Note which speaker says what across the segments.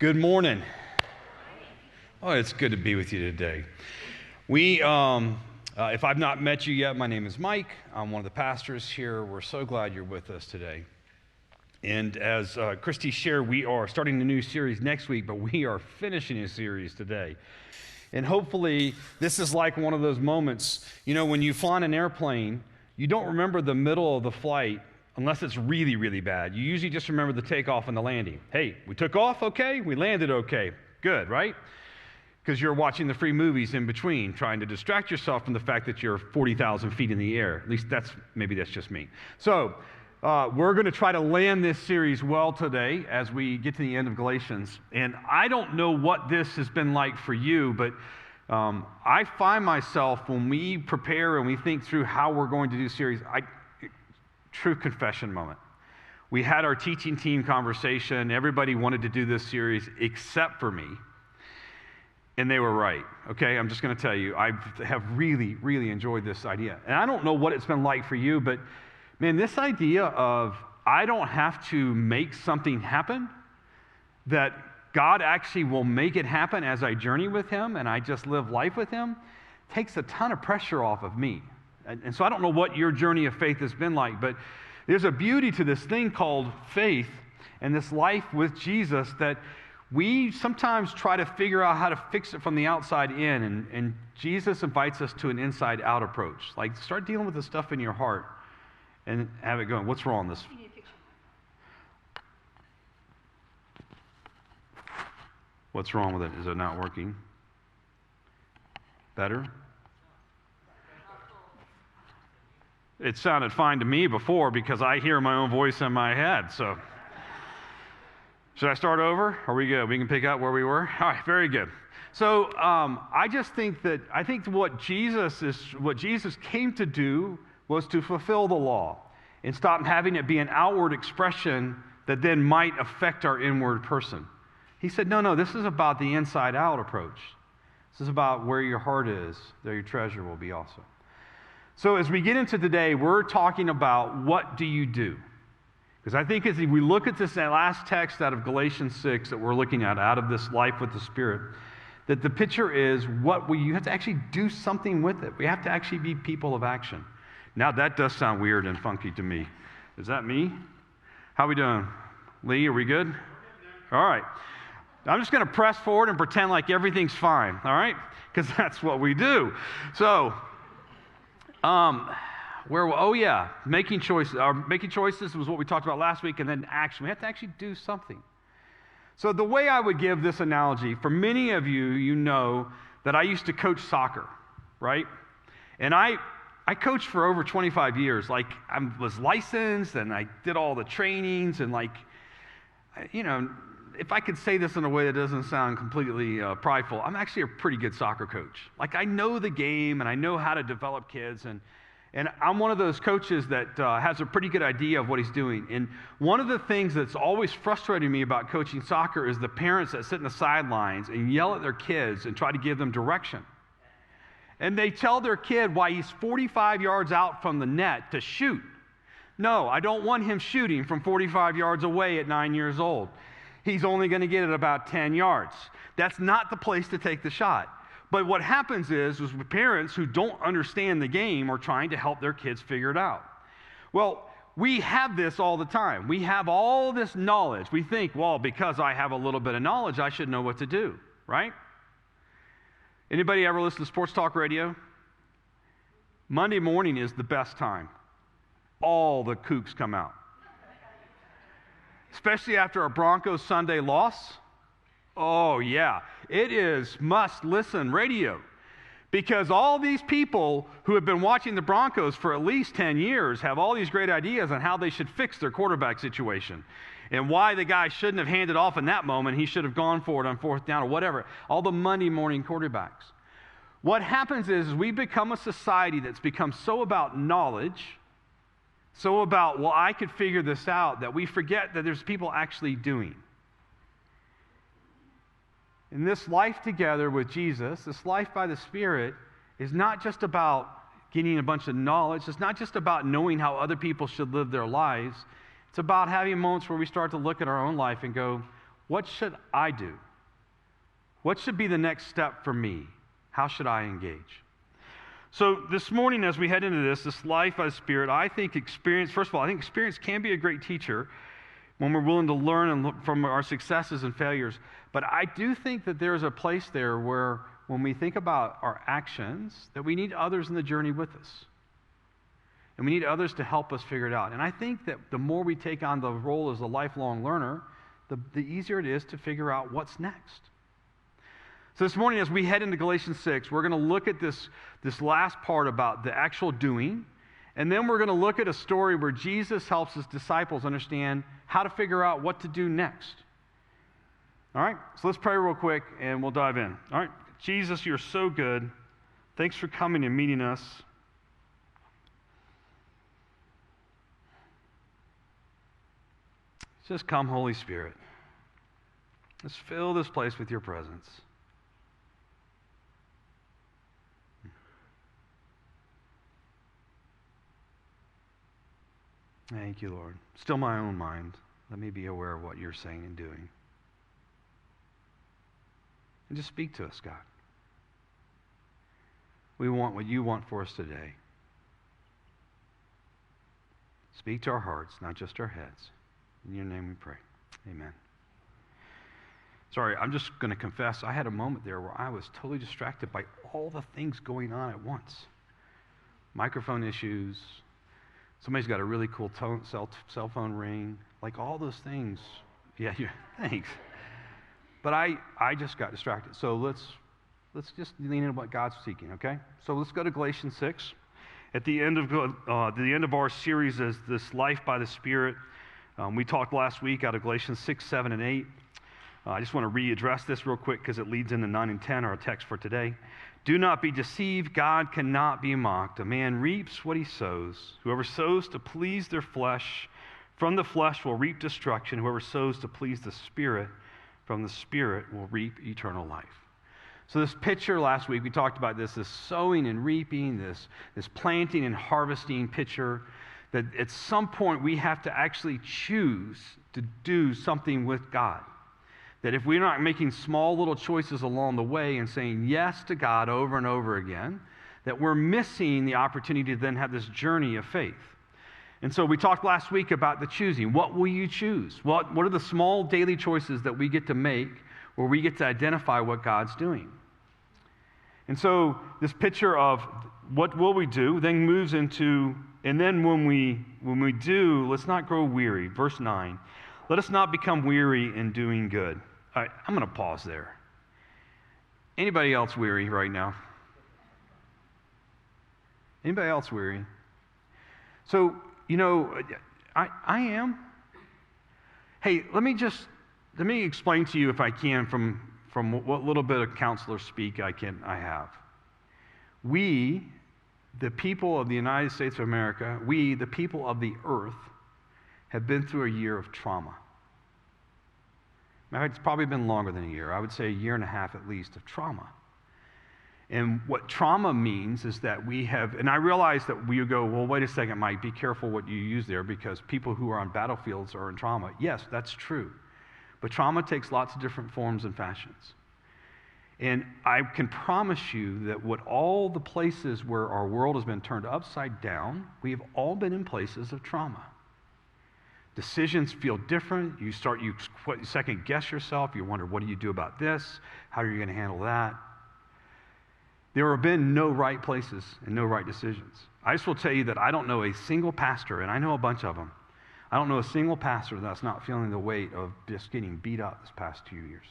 Speaker 1: Good morning. Oh, it's good to be with you today. If I've not met you yet, my name is Mike. I'm one of the pastors here. We're so glad you're with us today. And as Christy shared, we are starting a new series next week, but we are finishing a series today. And hopefully, this is like one of those moments, when you fly in an airplane, you don't remember the middle of the flight unless it's really, really bad. You usually just remember the takeoff and the landing. Hey, we took off okay, we landed okay. Good, right? Because you're watching the free movies in between, trying to distract yourself from the fact that you're 40,000 feet in the air. At least that's just me. So we're going to try to land this series well today as we get to the end of Galatians. And I don't know what this has been like for you, but I find myself when we prepare and we think through how we're going to do series, true confession moment. We had our teaching team conversation. Everybody wanted to do this series except for me. And they were right, okay? I'm just going to tell you, I have really, really enjoyed this idea. And I don't know what it's been like for you, but man, this idea of I don't have to make something happen, that God actually will make it happen as I journey with Him and I just live life with Him, takes a ton of pressure off of me. And so I don't know what your journey of faith has been like, but there's a beauty to this thing called faith and this life with Jesus that we sometimes try to figure out how to fix it from the outside in, and Jesus invites us to an inside-out approach. Like, start dealing with the stuff in your heart and have it going. What's wrong with this?
Speaker 2: You need a picture.
Speaker 1: What's wrong with it? Is it not working? Better? It sounded fine to me before because I hear my own voice in my head, so... Should I start over? Are we good? We can pick up where we were? All right, very good. So I think what Jesus came to do was to fulfill the law and stop having it be an outward expression that then might affect our inward person. He said, no, this is about the inside-out approach. This is about where your heart is, there your treasure will be also. So as we get into today, we're talking about what do you do? Because I think as we look at this last text out of Galatians 6 that we're looking at, out of this life with the Spirit, that the picture is you have to actually do something with it. We have to actually be people of action. Now that does sound weird and funky to me. Is that me? How we doing? Lee, are we good? All right. I'm just going to press forward and pretend like everything's fine, all right? Because that's what we do. So, making choices. Making choices was what we talked about last week, and then action. We have to actually do something. So the way I would give this analogy, for many of you, you know that I used to coach soccer, right? And I coached for over 25 years. Like, I was licensed, and I did all the trainings, and if I could say this in a way that doesn't sound completely prideful, I'm actually a pretty good soccer coach. Like, I know the game, and I know how to develop kids, and I'm one of those coaches that has a pretty good idea of what he's doing. And one of the things that's always frustrated me about coaching soccer is the parents that sit in the sidelines and yell at their kids and try to give them direction. And they tell their kid why he's 45 yards out from the net to shoot. No, I don't want him shooting from 45 yards away at 9 years old. He's only going to get it about 10 yards. That's not the place to take the shot. But what happens is parents who don't understand the game are trying to help their kids figure it out. Well, we have this all the time. We have all this knowledge. We think, well, because I have a little bit of knowledge, I should know what to do, right? Anybody ever listen to sports talk radio? Monday morning is the best time. All the kooks come out. Especially after a Broncos Sunday loss. Oh, yeah. It is must-listen radio because all these people who have been watching the Broncos for at least 10 years have all these great ideas on how they should fix their quarterback situation and why the guy shouldn't have handed off in that moment. He should have gone for it on fourth down or whatever. All the Monday morning quarterbacks. What happens is we become a society that's become so about knowledge, so about, well, I could figure this out, that we forget that there's people actually doing. And this life together with Jesus, this life by the Spirit, is not just about getting a bunch of knowledge. It's not just about knowing how other people should live their lives. It's about having moments where we start to look at our own life and go, What should I do? What should be the next step for me? How should I engage? So this morning, as we head into this life by the Spirit, I think experience, first of all, I think experience can be a great teacher when we're willing to learn and look from our successes and failures. But I do think that there's a place there where when we think about our actions, that we need others in the journey with us. And we need others to help us figure it out. And I think that the more we take on the role as a lifelong learner, the easier it is to figure out what's next. So this morning, as we head into Galatians 6, we're going to look at this last part about the actual doing, and then we're going to look at a story where Jesus helps his disciples understand how to figure out what to do next. All right, so let's pray real quick, and we'll dive in. All right, Jesus, you're so good. Thanks for coming and meeting us. Just come, Holy Spirit. Let's fill this place with your presence. Thank you, Lord. Still my own mind. Let me be aware of what you're saying and doing. And just speak to us, God. We want what you want for us today. Speak to our hearts, not just our heads. In your name we pray. Amen. Sorry, I'm just going to confess, I had a moment there where I was totally distracted by all the things going on at once. Microphone issues. Somebody's got a really cool cell phone ring. Like all those things. Yeah, thanks. But I just got distracted. So let's just lean into what God's seeking, okay? So let's go to Galatians 6. At the end of our series is this life by the Spirit. We talked last week out of Galatians 6, 7, and 8. I just want to readdress this real quick because it leads into 9 and 10, our text for today. Do not be deceived. God cannot be mocked. A man reaps what he sows. Whoever sows to please their flesh, from the flesh will reap destruction. Whoever sows to please the Spirit, from the Spirit will reap eternal life. So this picture last week, we talked about this sowing and reaping, this planting and harvesting picture, that at some point we have to actually choose to do something with God. That if we're not making small little choices along the way and saying yes to God over and over again, that we're missing the opportunity to then have this journey of faith. And so we talked last week about the choosing. What will you choose? What are the small daily choices that we get to make where we get to identify what God's doing? And so this picture of what will we do then moves into, and then when we do, let's not grow weary. Verse 9, let us not become weary in doing good. All right, I'm going to pause there. Anybody else weary right now? Anybody else weary? So, I am. Hey, let me explain to you, if I can, from what little bit of counselor speak I have. We, the people of the United States of America, we, the people of the earth, have been through a year of trauma. It's probably been longer than a year. I would say a year and a half at least of trauma. And what trauma means is that we have, and I realize that we go, well, wait a second, Mike, be careful what you use there because people who are on battlefields are in trauma. Yes, that's true. But trauma takes lots of different forms and fashions. And I can promise you that what all the places where our world has been turned upside down, we have all been in places of trauma. Decisions feel different. You second guess yourself. You wonder, what do you do about this? How are you going to handle that? There have been no right places and no right decisions. I just will tell you that I don't know a single pastor, and I know a bunch of them. I don't know a single pastor that's not feeling the weight of just getting beat up this past 2 years.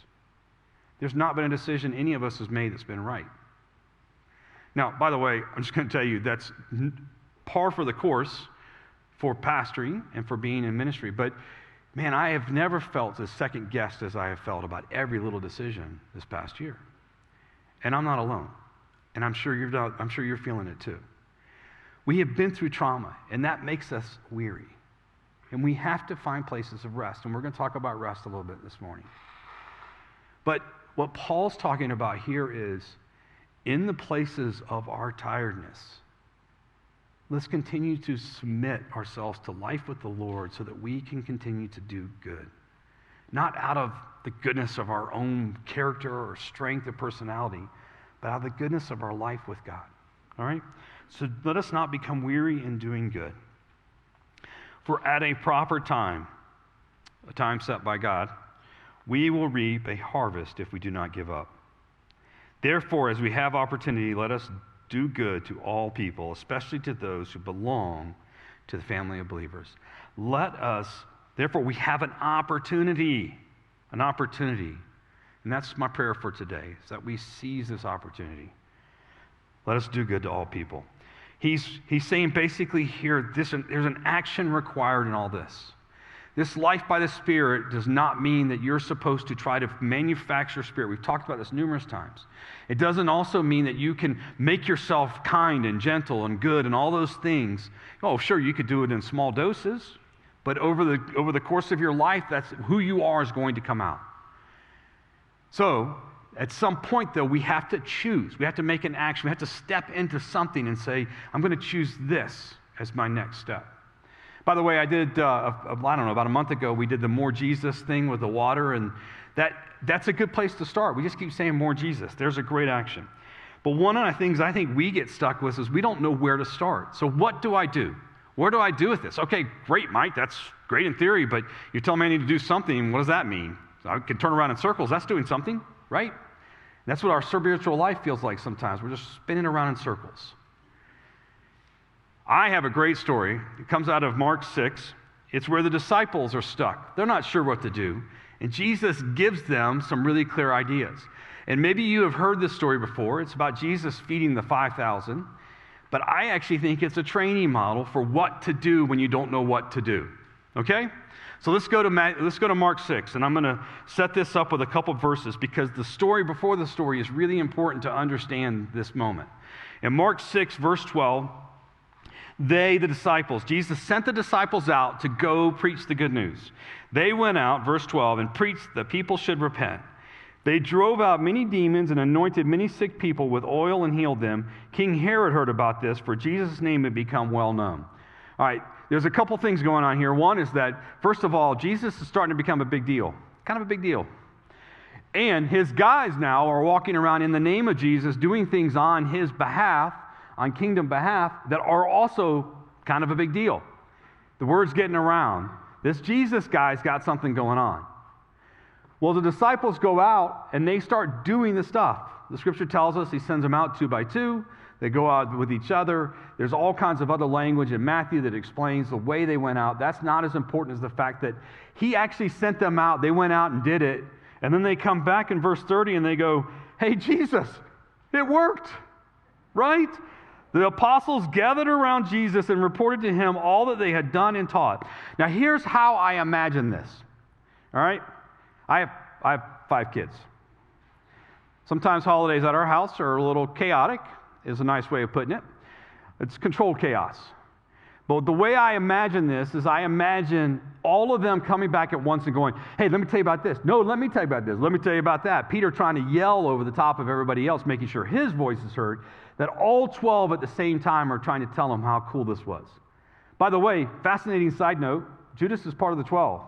Speaker 1: There's not been a decision any of us has made that's been right. Now, by the way, I'm just going to tell you that's par for the course for pastoring and for being in ministry. But, man, I have never felt as second-guessed as I have felt about every little decision this past year. And I'm not alone. And I'm sure you're feeling it too. We have been through trauma, and that makes us weary. And we have to find places of rest. And we're going to talk about rest a little bit this morning. But what Paul's talking about here is, in the places of our tiredness, let's continue to submit ourselves to life with the Lord so that we can continue to do good. not out of the goodness of our own character or strength or personality, but out of the goodness of our life with God. All right? So let us not become weary in doing good. For at a proper time, a time set by God, we will reap a harvest if we do not give up. Therefore, as we have opportunity, let us do good to all people, especially to those who belong to the family of believers. Therefore, we have an opportunity. And that's my prayer for today, is that we seize this opportunity. Let us do good to all people. He's saying basically here, there's an action required in all this. This life by the Spirit does not mean that you're supposed to try to manufacture Spirit. We've talked about this numerous times. It doesn't also mean that you can make yourself kind and gentle and good and all those things. Oh, sure, you could do it in small doses, but over the course of your life, that's who you are is going to come out. So, at some point, though, we have to choose. We have to make an action. We have to step into something and say, I'm going to choose this as my next step. By the way, I did, about a month ago, we did the More Jesus thing with the water, and that's a good place to start. We just keep saying more Jesus. There's a great action. But one of the things I think we get stuck with is we don't know where to start. So what do I do? Where do I do with this? Okay, great, Mike. That's great in theory, but you're telling me I need to do something. What does that mean? So I can turn around in circles. That's doing something, right? That's what our spiritual life feels like sometimes. We're just spinning around in circles. I have a great story. It comes out of Mark 6. It's where the disciples are stuck. They're not sure what to do. And Jesus gives them some really clear ideas. And maybe you have heard this story before. It's about Jesus feeding the 5,000. But I actually think it's a training model for what to do when you don't know what to do. Okay? So let's go to Mark 6. And I'm going to set this up with a couple verses because the story before the story is really important to understand this moment. In Mark 6, verse 12, the disciples, Jesus sent the disciples out to go preach the good news. They went out, verse 12, and preached that people should repent. They drove out many demons and anointed many sick people with oil and healed them. King Herod heard about this, for Jesus' name had become well known. All right, there's a couple things going on here. One is that, first of all, Jesus is starting to become a big deal, kind of a big deal. And his guys now are walking around in the name of Jesus, doing things on his behalf, on kingdom behalf, that are also kind of a big deal. The word's getting around. This Jesus guy's got something going on. Well, the disciples go out and they start doing the stuff. The scripture tells us he sends them out 2 by 2. They go out with each other. There's all kinds of other language in Matthew that explains the way they went out. That's not as important as the fact that he actually sent them out. They went out and did it. And then they come back in verse 30 and they go, hey, Jesus, it worked, right? The apostles gathered around Jesus and reported to him all that they had done and taught. Now, here's how I imagine this, all right? I have 5 kids. Sometimes holidays at our house are a little chaotic, is a nice way of putting it. It's controlled chaos. But the way I imagine this is I imagine all of them coming back at once and going, hey, let me tell you about this. No, let me tell you about this. Let me tell you about that. Peter trying to yell over the top of everybody else, making sure his voice is heard, that all 12 at the same time are trying to tell him how cool this was. By the way, fascinating side note, Judas is part of the 12.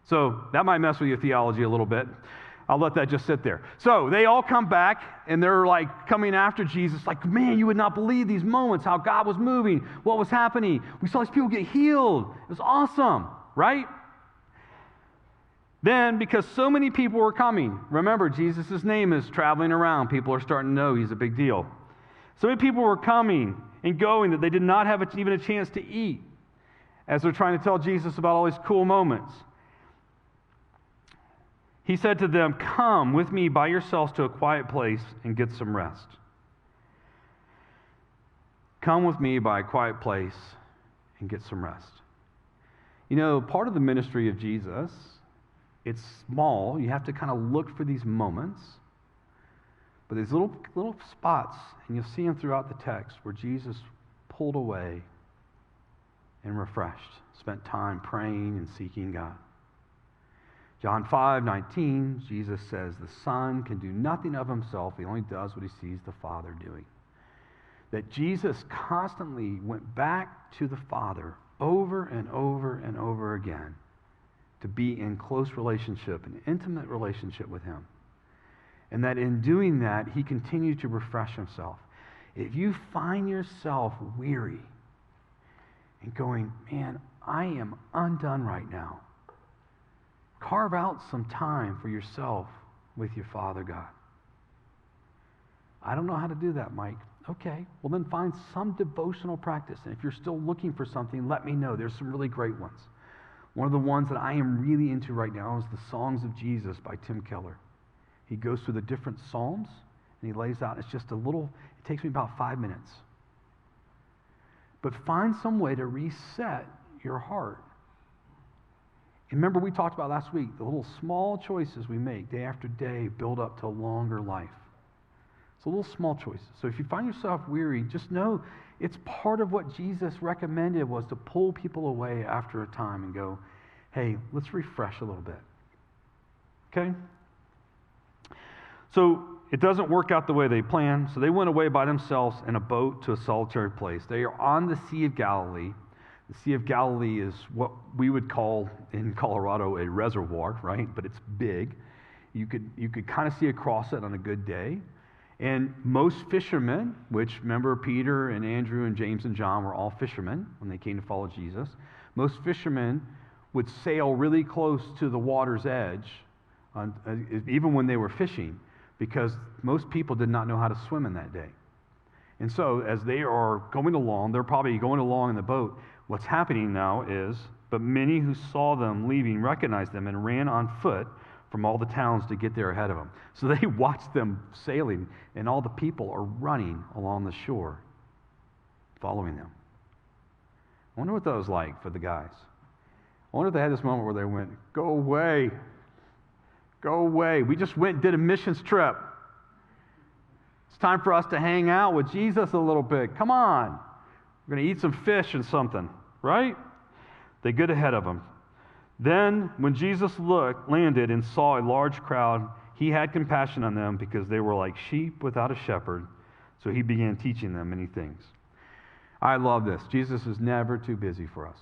Speaker 1: So that might mess with your theology a little bit. I'll let that just sit there. So they all come back, and they're like coming after Jesus, like, man, you would not believe these moments, how God was moving, what was happening. We saw these people get healed. It was awesome, right? Then, because so many people were coming, remember, Jesus' name is traveling around. People are starting to know he's a big deal. So many people were coming and going that they did not have even a chance to eat as they're trying to tell Jesus about all these cool moments. He said to them, come with me by yourselves to a quiet place and get some rest. Come with me by a quiet place and get some rest. You know, part of the ministry of Jesus, it's small. You have to kind of look for these moments. But these little spots, and you'll see them throughout the text, where Jesus pulled away and refreshed, spent time praying and seeking God. John 5:19, Jesus says, the Son can do nothing of himself. He only does what he sees the Father doing. That Jesus constantly went back to the Father over and over and over again to be in close relationship, an intimate relationship with him. And that in doing that, he continued to refresh himself. If you find yourself weary and going, man, I am undone right now, carve out some time for yourself with your Father God. I don't know how to do that, Mike. Okay, well then find some devotional practice. And if you're still looking for something, let me know. There's some really great ones. One of the ones that I am really into right now is the Songs of Jesus by Tim Keller. He goes through the different psalms, and he lays out, it's just a little, it takes me about 5 minutes. But find some way to reset your heart. And remember, we talked about last week, the little small choices we make day after day build up to a longer life. So little small choices. So if you find yourself weary, just know it's part of what Jesus recommended was to pull people away after a time and go, hey, let's refresh a little bit. Okay? So it doesn't work out the way they planned. So they went away by themselves in a boat to a solitary place. They are on the Sea of Galilee. The Sea of Galilee is what we would call in Colorado a reservoir, right? But it's big. You could kind of see across it on a good day. And most fishermen, which remember Peter and Andrew and James and John were all fishermen when they came to follow Jesus, most fishermen would sail really close to the water's edge, even when they were fishing, because most people did not know how to swim in that day. And so as they are going along, they're probably going along in the boat. What's happening now is, but many who saw them leaving recognized them and ran on foot from all the towns to get there ahead of them. So they watched them sailing, and all the people are running along the shore, following them. I wonder what that was like for the guys. I wonder if they had this moment where they went, go away. Go away. We just went and did a missions trip. It's time for us to hang out with Jesus a little bit. Come on. We're going to eat some fish and something, right? They get ahead of them. Then, when Jesus landed and saw a large crowd, he had compassion on them because they were like sheep without a shepherd. So he began teaching them many things. I love this. Jesus is never too busy for us.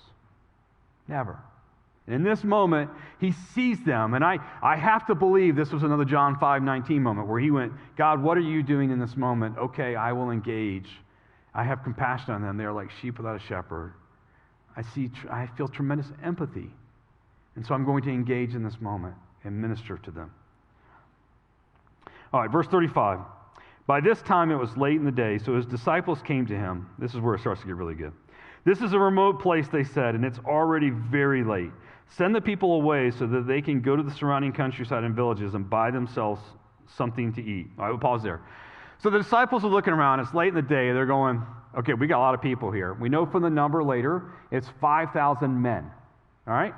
Speaker 1: Never. In this moment, he sees them. And I have to believe this was another John 5:19 moment where he went, God, what are you doing in this moment? Okay, I will engage. I have compassion on them. They're like sheep without a shepherd. I feel tremendous empathy. And so I'm going to engage in this moment and minister to them. All right, verse 35. By this time it was late in the day, so his disciples came to him. This is where it starts to get really good. This is a remote place, they said, and it's already very late. Send the people away so that they can go to the surrounding countryside and villages and buy themselves something to eat. All right, we'll pause there. So the disciples are looking around. It's late in the day. They're going, okay, we got a lot of people here. We know from the number later, it's 5,000 men. All right?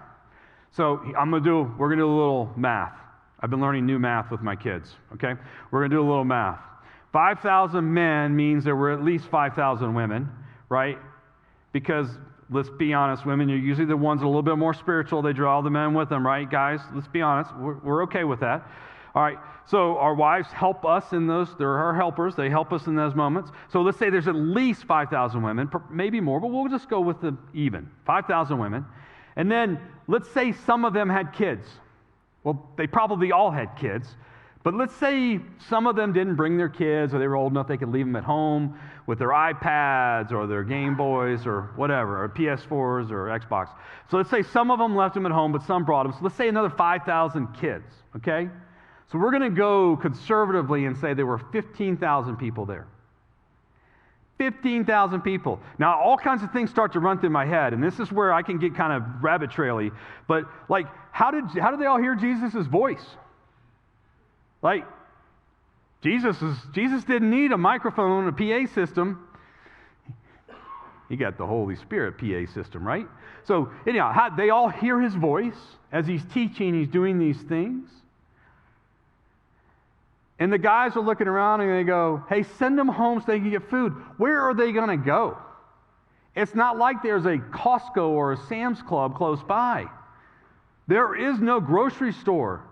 Speaker 1: So we're going to do a little math. I've been learning new math with my kids, okay? We're going to do a little math. 5,000 men means there were at least 5,000 women, right? Because let's be honest, women are usually the ones that are a little bit more spiritual. They draw the men with them, right, guys? Let's be honest. We're okay with that. All right, so our wives help us in those. They're our helpers. They help us in those moments. So let's say there's at least 5,000 women, maybe more, but we'll just go with the even. 5,000 women. And then let's say some of them had kids. Well, they probably all had kids. But let's say some of them didn't bring their kids, or they were old enough they could leave them at home with their iPads or their Game Boys or whatever, or PS4s or Xbox. So let's say some of them left them at home, but some brought them. So let's say another 5,000 kids, okay? So we're going to go conservatively and say there were 15,000 people there. 15,000 people. Now, all kinds of things start to run through my head, and this is where I can get kind of rabbit traily. But, like, how did they all hear Jesus' voice? Like, Jesus didn't need a microphone, a PA system. He got the Holy Spirit PA system, right? So, anyhow, how they all hear his voice as he's teaching, he's doing these things. And the guys are looking around and they go, hey, send them home so they can get food. Where are they going to go? It's not like there's a Costco or a Sam's Club close by. There is no grocery store.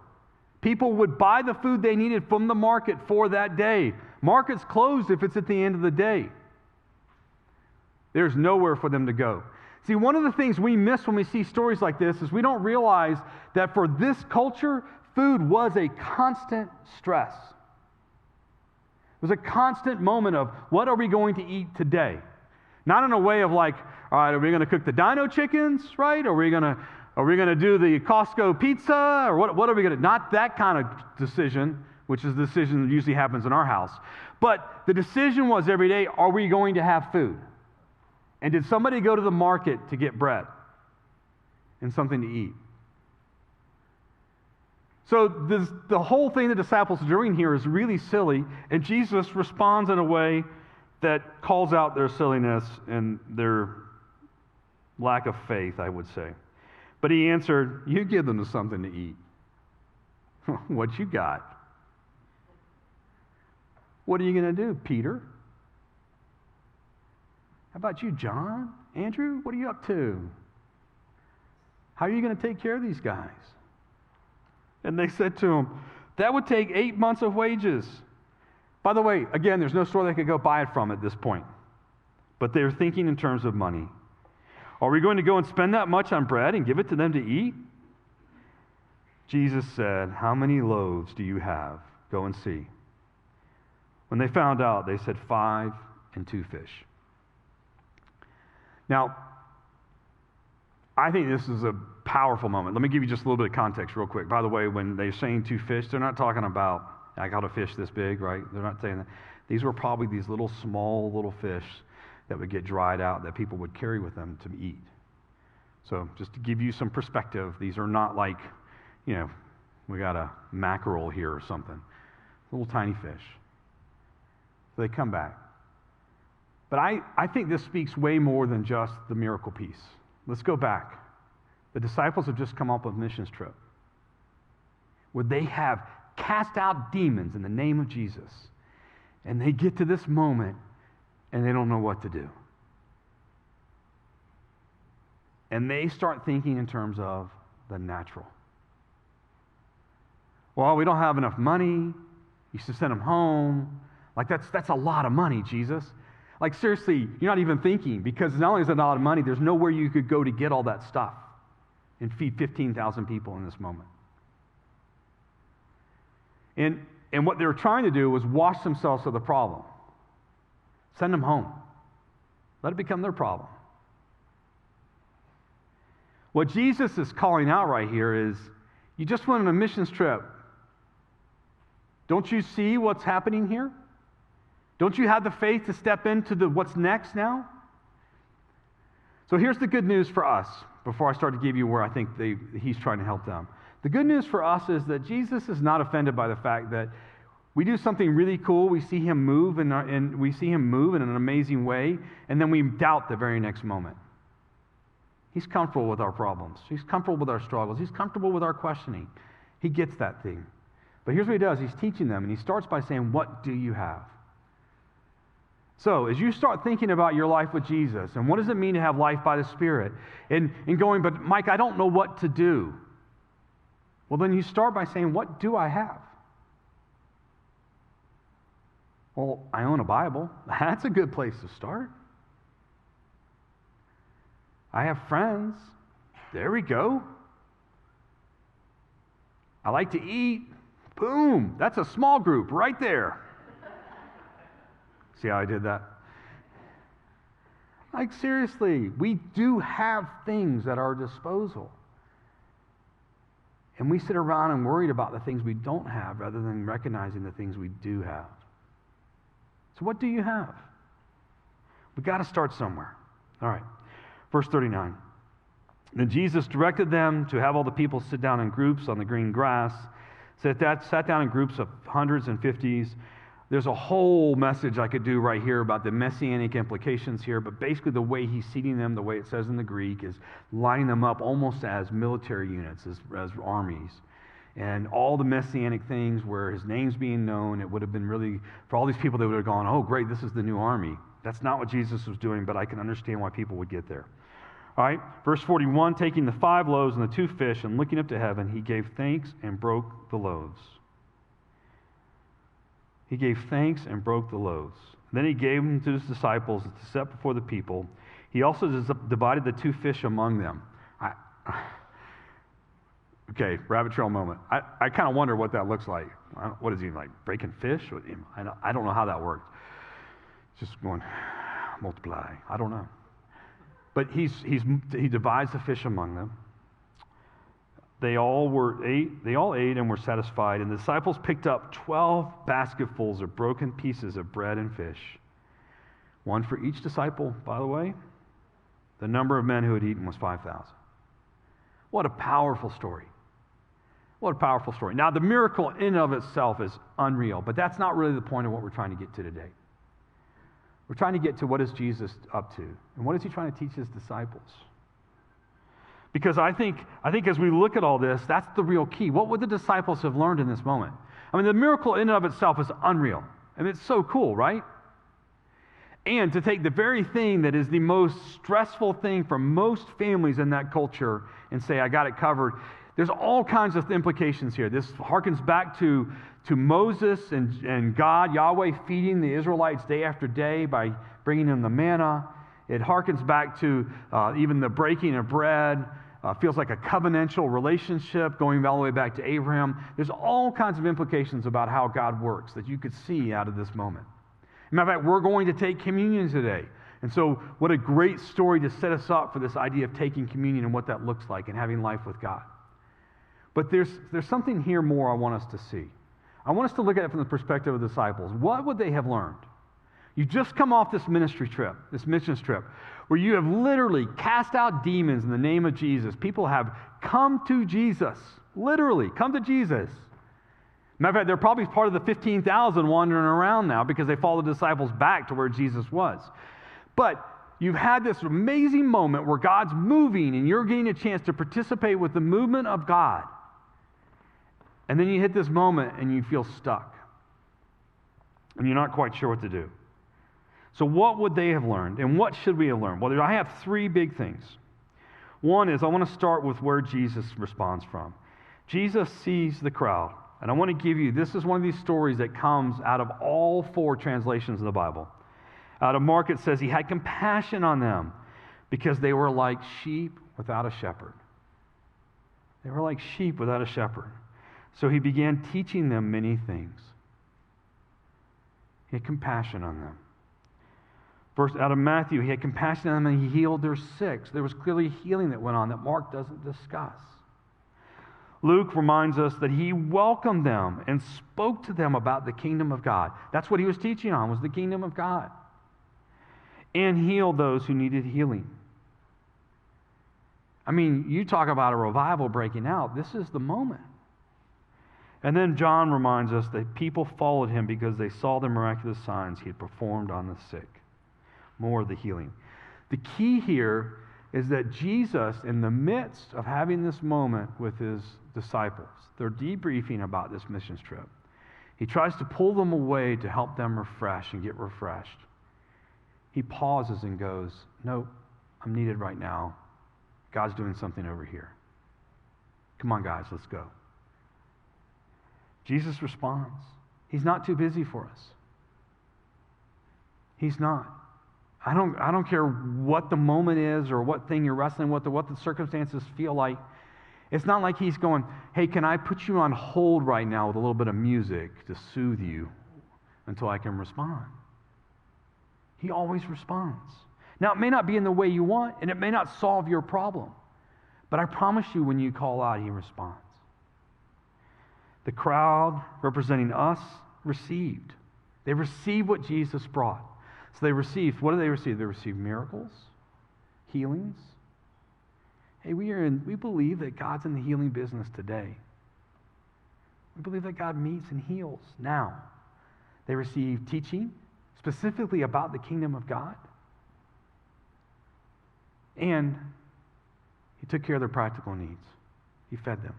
Speaker 1: People would buy the food they needed from the market for that day. Market's closed if it's at the end of the day. There's nowhere for them to go. See, one of the things we miss when we see stories like this is we don't realize that for this culture, food was a constant stress. It was a constant moment of, what are we going to eat today? Not in a way of like, all right, are we going to cook the dino chickens, right? Are we going to do the Costco pizza? Or what are we going to, not that kind of decision, which is the decision that usually happens in our house. But the decision was every day, are we going to have food? And did somebody go to the market to get bread and something to eat? So the whole thing the disciples are doing here is really silly, and Jesus responds in a way that calls out their silliness and their lack of faith, I would say. But he answered, you give them something to eat. What you got? What are you going to do, Peter? How about you, John? Andrew, what are you up to? How are you going to take care of these guys? And they said to him, that would take 8 months of wages. By the way, again, there's no store they could go buy it from at this point. But they're thinking in terms of money. Are we going to go and spend that much on bread and give it to them to eat? Jesus said, how many loaves do you have? Go and see. When they found out, they said 5 and 2 fish. Now, I think this is a powerful moment. Let me give you just a little bit of context real quick. By the way, when they're saying 2 fish, they're not talking about, I got a fish this big, right? They're not saying that. These were probably these little small little fish that would get dried out that people would carry with them to eat. So just to give you some perspective, these are not like, we got a mackerel here or something. Little tiny fish. So they come back. But I think this speaks way more than just the miracle piece. Let's go back. The disciples have just come off a missions trip where they have cast out demons in the name of Jesus. And they get to this moment and they don't know what to do. And they start thinking in terms of the natural. Well, we don't have enough money. You should send them home. Like, that's a lot of money, Jesus. Like, seriously, you're not even thinking, because not only is it a lot of money, there's nowhere you could go to get all that stuff and feed 15,000 people in this moment. And what they were trying to do was wash themselves of the problem. Send them home. Let it become their problem. What Jesus is calling out right here is, you just went on a missions trip. Don't you see what's happening here? Don't you have the faith to step into what's next now? So here's the good news for us, before I start to give you where I think he's trying to help them. The good news for us is that Jesus is not offended by the fact that we do something really cool, we see him move, and we see him move in an amazing way, and then we doubt the very next moment. He's comfortable with our problems. He's comfortable with our struggles. He's comfortable with our questioning. He gets that thing. But here's what he does. He's teaching them, and he starts by saying, what do you have? So as you start thinking about your life with Jesus, and what does it mean to have life by the Spirit, and going, but Mike, I don't know what to do. Well, then you start by saying, what do I have? Well, I own a Bible. That's a good place to start. I have friends. There we go. I like to eat. Boom. That's a small group right there. See how I did that? Like, seriously, we do have things at our disposal. And we sit around and worried about the things we don't have rather than recognizing the things we do have. So what do you have? We've got to start somewhere. All right. Verse 39. Then Jesus directed them to have all the people sit down in groups on the green grass. Sat down in groups of hundreds and fifties. There's a whole message I could do right here about the messianic implications here, but basically the way he's seating them, the way it says in the Greek, is lining them up almost as military units, as armies. And all the messianic things where his name's being known, it would have been really, for all these people, they would have gone, oh, great, this is the new army. That's not what Jesus was doing, but I can understand why people would get there. All right, verse 41, taking the 5 loaves and the 2 fish and looking up to heaven, he gave thanks and broke the loaves. He gave thanks and broke the loaves. Then he gave them to his disciples to set before the people. He also divided the 2 fish among them. Okay, rabbit trail moment. I kind of wonder what that looks like. What is he, like breaking fish? I don't know how that worked. Just going, multiply. I don't know. But he divides the fish among them. They all ate and were satisfied, and the disciples picked up 12 basketfuls of broken pieces of bread and fish. One for each disciple, by the way. The number of men who had eaten was 5,000. What a powerful story. What a powerful story. Now, the miracle in and of itself is unreal, but that's not really the point of what we're trying to get to today. We're trying to get to what is Jesus up to, and what is he trying to teach his disciples? Because I think as we look at all this, that's the real key. What would the disciples have learned in this moment? I mean, the miracle in and of itself is unreal. I mean, it's so cool, right? And to take the very thing that is the most stressful thing for most families in that culture and say, I got it covered. There's all kinds of implications here. This harkens back to Moses and God, Yahweh, feeding the Israelites day after day by bringing them the manna. It harkens back to even the breaking of bread. Feels like a covenantal relationship going all the way back to Abraham. There's all kinds of implications about how God works that you could see out of this moment. As a matter of fact, we're going to take communion today. And so what a great story to set us up for this idea of taking communion and what that looks like and having life with God. But there's something here more I want us to see. I want us to look at it from the perspective of the disciples. What would they have learned? You just come off this ministry trip, this missions trip, where you have literally cast out demons in the name of Jesus. People have come to Jesus, literally come to Jesus. Matter of fact, they're probably part of the 15,000 wandering around now because they followed the disciples back to where Jesus was. But you've had this amazing moment where God's moving and you're getting a chance to participate with the movement of God. And then you hit this moment and you feel stuck. And you're not quite sure what to do. So what would they have learned? And what should we have learned? Well, I have 3 big things. One is I want to start with where Jesus responds from. Jesus sees the crowd. And I want to give you, this is one of these stories that comes out of all 4 translations of the Bible. Out of Mark, it says he had compassion on them because they were like sheep without a shepherd. They were like sheep without a shepherd. So he began teaching them many things. He had compassion on them. Out of Matthew, he had compassion on them and he healed their sick. There was clearly healing that went on that Mark doesn't discuss. Luke reminds us that he welcomed them and spoke to them about the kingdom of God. That's what he was teaching on, was the kingdom of God. And healed those who needed healing. I mean, you talk about a revival breaking out. This is the moment. And then John reminds us that people followed him because they saw the miraculous signs he had performed on the sick. More of the healing. The key here is that Jesus, in the midst of having this moment with his disciples, they're debriefing about this missions trip. He tries to pull them away to help them refresh and get refreshed. He pauses and goes, "Nope, I'm needed right now. God's doing something over here. Come on, guys, let's go." Jesus responds. He's not too busy for us. He's not. I don't care what the moment is or what thing you're wrestling with or what the circumstances feel like. It's not like he's going, "Hey, can I put you on hold right now with a little bit of music to soothe you until I can respond?" He always responds. Now, it may not be in the way you want, and it may not solve your problem. But I promise you, when you call out, he responds. The crowd, representing us, received. They received what Jesus brought. So they received, what did they receive? They received miracles, healings. Hey, we believe that God's in the healing business today. We believe that God meets and heals now. They received teaching, specifically about the kingdom of God. And he took care of their practical needs. He fed them.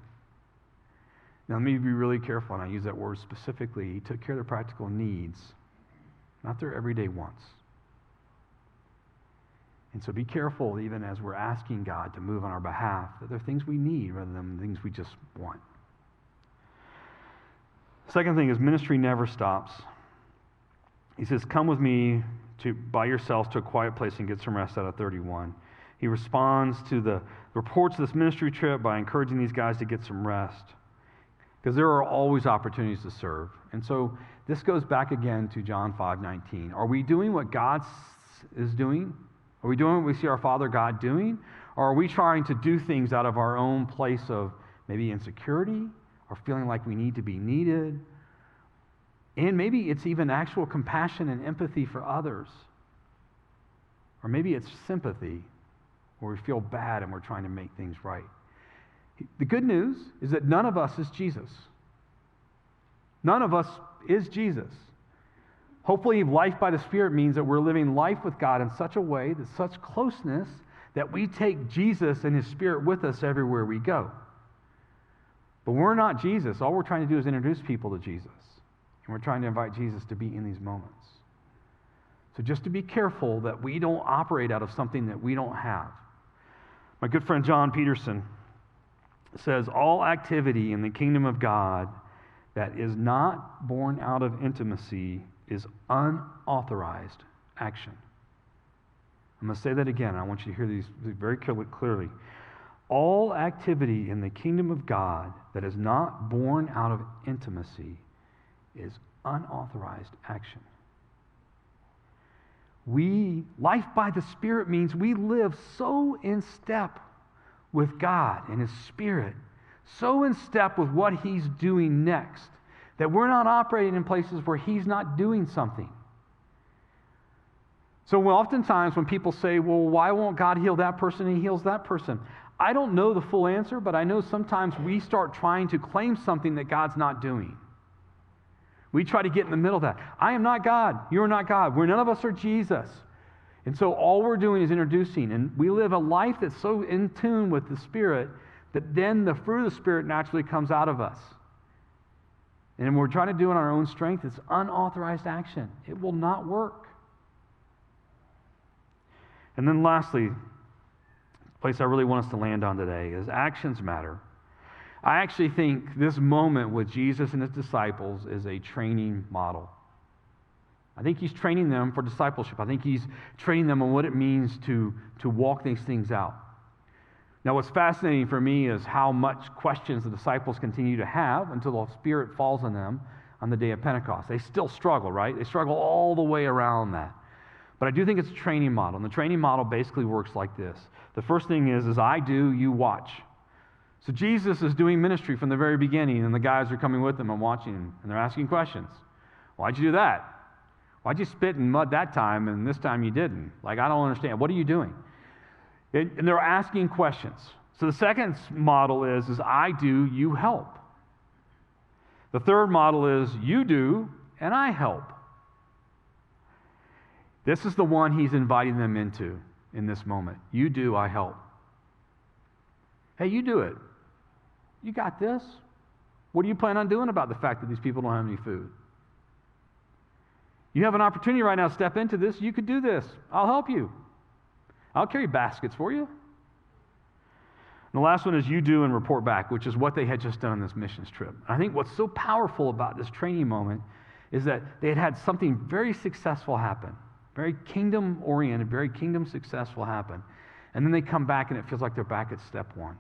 Speaker 1: Now, let me be really careful, and I use that word specifically. He took care of their practical needs, not their everyday wants. And so be careful, even as we're asking God to move on our behalf, that they're things we need rather than things we just want. Second thing is ministry never stops. He says, "Come with me by yourselves to a quiet place and get some rest out of 31. He responds to the reports of this ministry trip by encouraging these guys to get some rest, because there are always opportunities to serve. And so this goes back again to John 5:19. Are we doing what God is doing? Are we doing what we see our Father God doing? Or are we trying to do things out of our own place of maybe insecurity or feeling like we need to be needed? And maybe it's even actual compassion and empathy for others. Or maybe it's sympathy, where we feel bad and we're trying to make things right. The good news is that none of us is Jesus. None of us is Jesus. Hopefully, life by the Spirit means that we're living life with God in such a way, that such closeness, that we take Jesus and His Spirit with us everywhere we go. But we're not Jesus. All we're trying to do is introduce people to Jesus. And we're trying to invite Jesus to be in these moments. So just to be careful that we don't operate out of something that we don't have. My good friend John Peterson says, all activity in the kingdom of God that is not born out of intimacy is unauthorized action. I'm going to say that again. I want you to hear these very clearly. All activity in the kingdom of God that is not born out of intimacy is unauthorized action. Life by the Spirit means we live so in step with God and His Spirit, so in step with what He's doing next, that we're not operating in places where He's not doing something. So oftentimes when people say, well, why won't God heal that person and He heals that person? I don't know the full answer, but I know sometimes we start trying to claim something that God's not doing. We try to get in the middle of that. I am not God. You're not God. None of us are Jesus. And so all we're doing is introducing. And we live a life that's so in tune with the Spirit that then the fruit of the Spirit naturally comes out of us. And we're trying to do it in our own strength. It's unauthorized action. It will not work. And then lastly, the place I really want us to land on today is actions matter. I actually think this moment with Jesus and His disciples is a training model. I think He's training them for discipleship. I think He's training them on what it means to walk these things out. Now, what's fascinating for me is how much questions the disciples continue to have until the Spirit falls on them on the day of Pentecost. They still struggle, right? They struggle all the way around that. But I do think it's a training model. And the training model basically works like this. The first thing is I do, you watch. So Jesus is doing ministry from the very beginning, and the guys are coming with him and watching him, and they're asking questions. Why'd you do that? Why'd you spit in mud that time, and this time you didn't? I don't understand. What are you doing? And they're asking questions. So the second model is I do, you help. The third model is you do, and I help. This is the one He's inviting them into in this moment. You do, I help. Hey, you do it. You got this. What do you plan on doing about the fact that these people don't have any food? You have an opportunity right now to step into this. You could do this. I'll help you. I'll carry baskets for you. And the last one is you do and report back, which is what they had just done on this missions trip. I think what's so powerful about this training moment is that they had something very successful happen, very kingdom-oriented, very kingdom-successful happen. And then they come back and it feels like they're back at step one.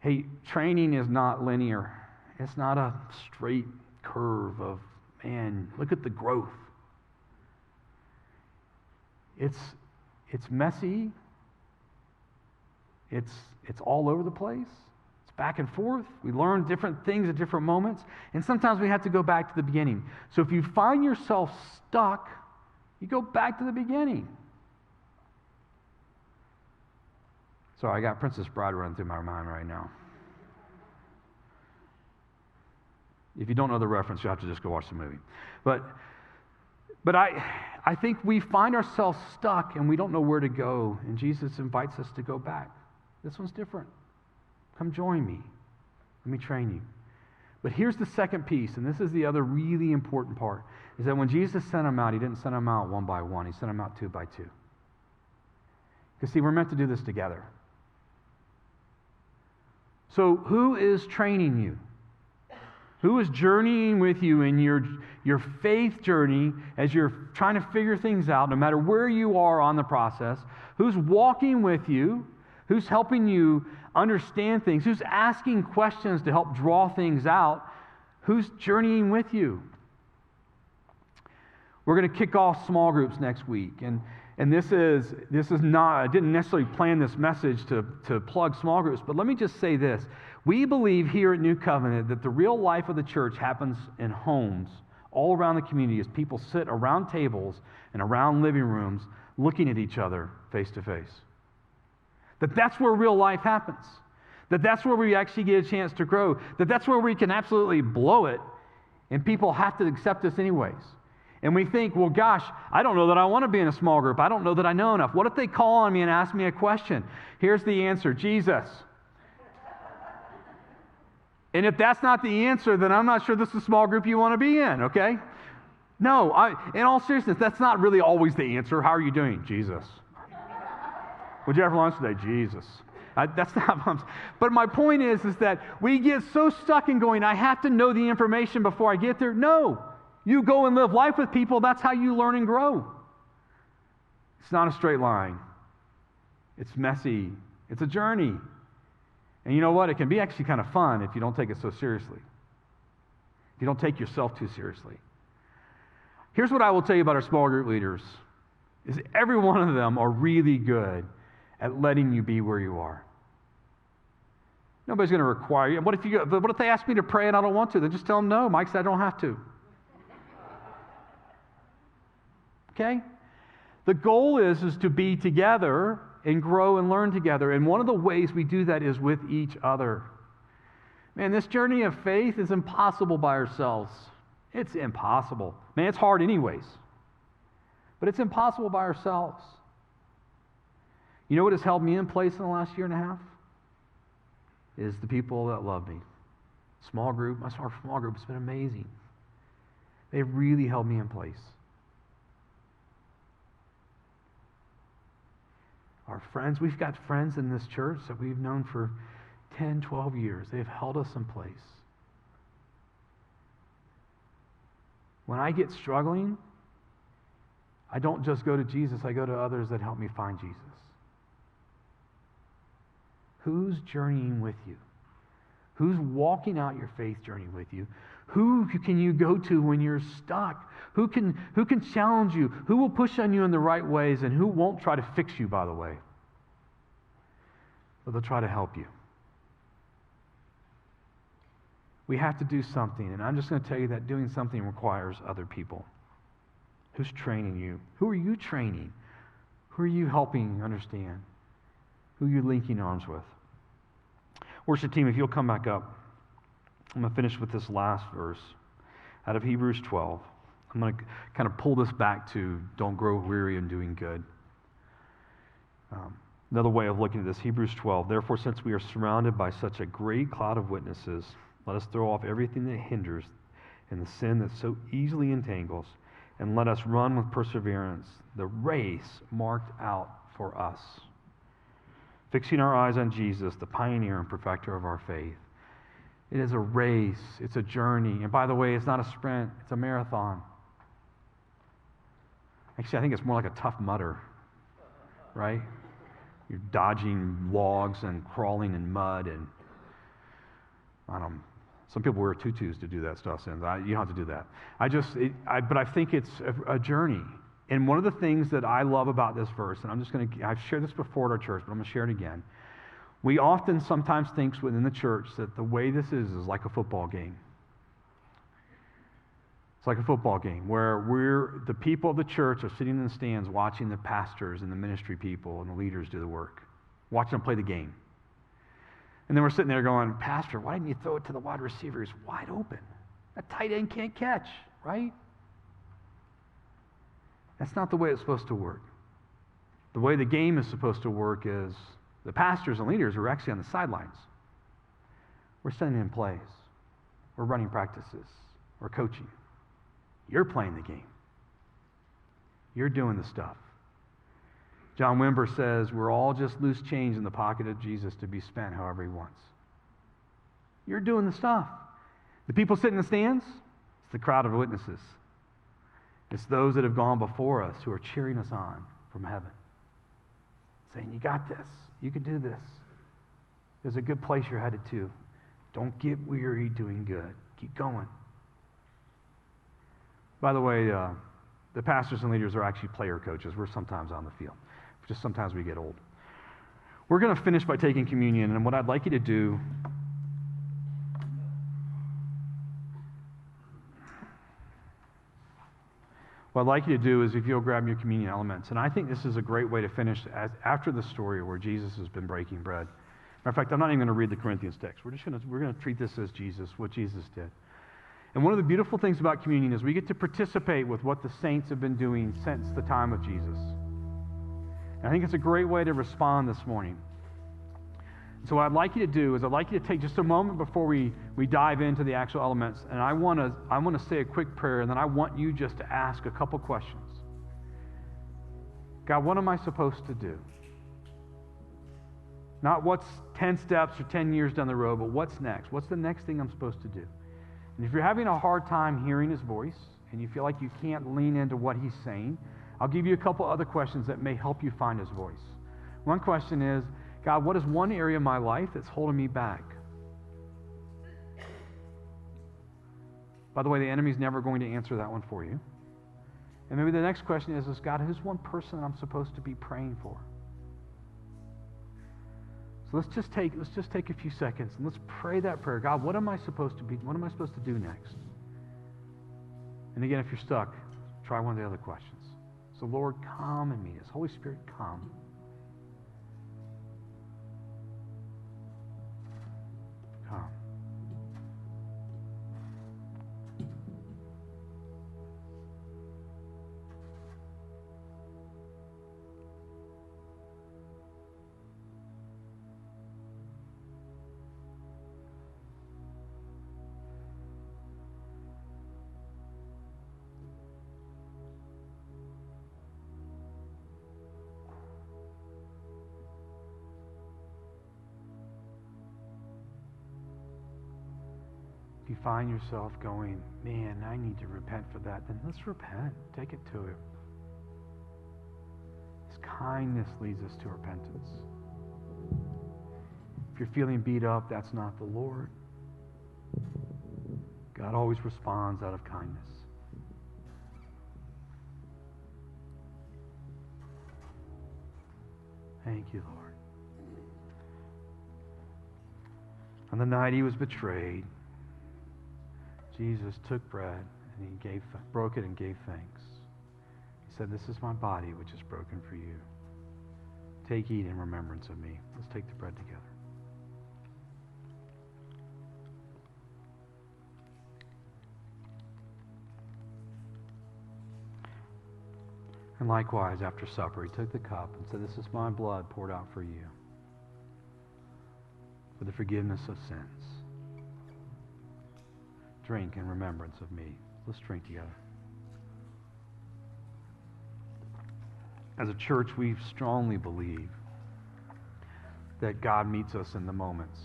Speaker 1: Hey, training is not linear. It's not a straight curve of, man, look at the growth. It's messy. It's all over the place. It's back and forth. We learn different things at different moments. And sometimes we have to go back to the beginning. So if you find yourself stuck, you go back to the beginning. Sorry, I got Princess Bride running through my mind right now. If you don't know the reference, you have to just go watch the movie. But I think we find ourselves stuck and we don't know where to go. And Jesus invites us to go back. This one's different. Come join me. Let me train you. But here's the second piece, and this is the other really important part, is that when Jesus sent them out, He didn't send them out one by one. He sent them out two by two. Because see, we're meant to do this together. So who is training you? Who is journeying with you in your faith journey as you're trying to figure things out, no matter where you are on the process? Who's walking with you? Who's helping you understand things? Who's asking questions to help draw things out? Who's journeying with you? We're going to kick off small groups next week. And this is not, I didn't necessarily plan this message to plug small groups, but let me just say this. We believe here at New Covenant that the real life of the church happens in homes all around the community as people sit around tables and around living rooms looking at each other face to face. That's where real life happens. That's where we actually get a chance to grow. That's where we can absolutely blow it and people have to accept us anyways. And we think, well, gosh, I don't know that I want to be in a small group. I don't know that I know enough. What if they call on me and ask me a question? Here's the answer: Jesus. And if that's not the answer, then I'm not sure this is a small group you want to be in, okay? No, in all seriousness, that's not really always the answer. How are you doing? Jesus. What'd you have for lunch today? Jesus. That's not. But my point is that we get so stuck in going, I have to know the information before I get there. No. You go and live life with people. That's how you learn and grow. It's not a straight line. It's messy. It's a journey. And you know what? It can be actually kind of fun if you don't take it so seriously. If you don't take yourself too seriously. Here's what I will tell you about our small group leaders, is every one of them are really good at letting you be where you are. Nobody's going to require you. What if they ask me to pray and I don't want to? Then just tell them no. Mike said I don't have to. Okay? The goal is to be together and grow and learn together. And one of the ways we do that is with each other. Man, this journey of faith is impossible by ourselves. It's impossible. Man, it's hard anyways. But it's impossible by ourselves. You know what has held me in place in the last year and a half? Is the people that love me. Small group, my small group has been amazing. They've really held me in place. Our friends, we've got friends in this church that we've known for 10, 12 years. They've held us in place. When I get struggling, I don't just go to Jesus, I go to others that help me find Jesus. Who's journeying with you? Who's walking out your faith journey with you? Who can you go to when you're stuck? Who can challenge you? Who will push on you in the right ways, and who won't try to fix you, by the way? But they'll try to help you. We have to do something, and I'm just going to tell you that doing something requires other people. Who's training you? Who are you training? Who are you helping understand? Who are you linking arms with? Worship team, if you'll come back up. I'm going to finish with this last verse out of Hebrews 12. I'm going to kind of pull this back to don't grow weary in doing good. Another way of looking at this, Hebrews 12. Therefore, since we are surrounded by such a great cloud of witnesses, let us throw off everything that hinders and the sin that so easily entangles, and let us run with perseverance the race marked out for us, fixing our eyes on Jesus, the pioneer and perfecter of our faith. It is a race. It's a journey. And by the way, it's not a sprint. It's a marathon. Actually, I think it's more like a Tough Mudder, right? You're dodging logs and crawling in mud, and some people wear tutus to do that stuff. And you don't have to do that. But I think it's a journey. And one of the things that I love about this verse, and I've shared this before at our church, but I'm going to share it again. We often sometimes think within the church that the way this is like a football game. It's like a football game where the people of the church are sitting in the stands watching the pastors and the ministry people and the leaders do the work, watching them play the game. And then we're sitting there going, Pastor, why didn't you throw it to the wide receiver? He's wide open. That tight end can't catch, right? That's not the way it's supposed to work. The way the game is supposed to work is the pastors and leaders are actually on the sidelines. We're sitting in plays. We're running practices. We're coaching. You're playing the game. You're doing the stuff. John Wimber says we're all just loose change in the pocket of Jesus to be spent however he wants. You're doing the stuff. The people sitting in the stands, it's the crowd of witnesses. It's those that have gone before us who are cheering us on from heaven, saying, you got this. You can do this. There's a good place you're headed to. Don't get weary doing good. Keep going. By the way, the pastors and leaders are actually player coaches. We're sometimes on the field. Just sometimes we get old. We're going to finish by taking communion, and what I'd like you to do is if you'll grab your communion elements. And I think this is a great way to finish after the story where Jesus has been breaking bread. Matter of fact, I'm not even going to read the Corinthians text. We're going to treat this as what Jesus did. And one of the beautiful things about communion is we get to participate with what the saints have been doing since the time of Jesus. And I think it's a great way to respond this morning. So what I'd like you to do is I'd like you to take just a moment before we dive into the actual elements, and I want to say a quick prayer, and then I want you just to ask a couple questions. God, what am I supposed to do? Not what's 10 steps or 10 years down the road, but what's next? What's the next thing I'm supposed to do? And if you're having a hard time hearing his voice, and you feel like you can't lean into what he's saying, I'll give you a couple other questions that may help you find his voice. One question is, God, what is one area of my life that's holding me back? By the way, the enemy's never going to answer that one for you. And maybe the next question is God, who's one person I'm supposed to be praying for? So let's just take a few seconds and let's pray that prayer. God, what am I supposed to do next? And again, if you're stuck, try one of the other questions. So Lord, come and meet us. Holy Spirit, come. Come. If you find yourself going, man, I need to repent for that, then let's repent. Take it to him. His kindness leads us to repentance. If you're feeling beat up, that's not the Lord. God always responds out of kindness. Thank you, Lord. On the night he was betrayed, Jesus took bread and he broke it and gave thanks. He said, this is my body which is broken for you. Take, eat in remembrance of me. Let's take the bread together. And likewise, after supper, he took the cup and said, this is my blood poured out for you, for the forgiveness of sins. Drink in remembrance of me. Let's drink together. As a church, we strongly believe that God meets us in the moments.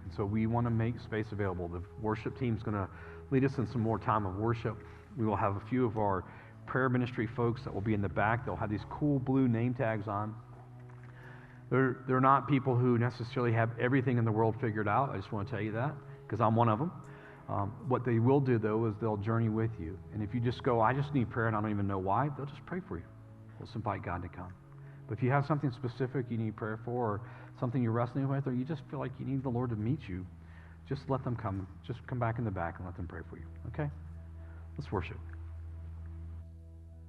Speaker 1: And so we want to make space available. The worship team's going to lead us in some more time of worship. We will have a few of our prayer ministry folks that will be in the back. They'll have these cool blue name tags on. They're not people who necessarily have everything in the world figured out. I just want to tell you that, because I'm one of them. What they will do, though, is they'll journey with you. And if you just go, I just need prayer and I don't even know why, they'll just pray for you. We'll just invite God to come. But if you have something specific you need prayer for, or something you're wrestling with, or you just feel like you need the Lord to meet you, just let them come. Just come back in the back and let them pray for you. Okay? Let's worship.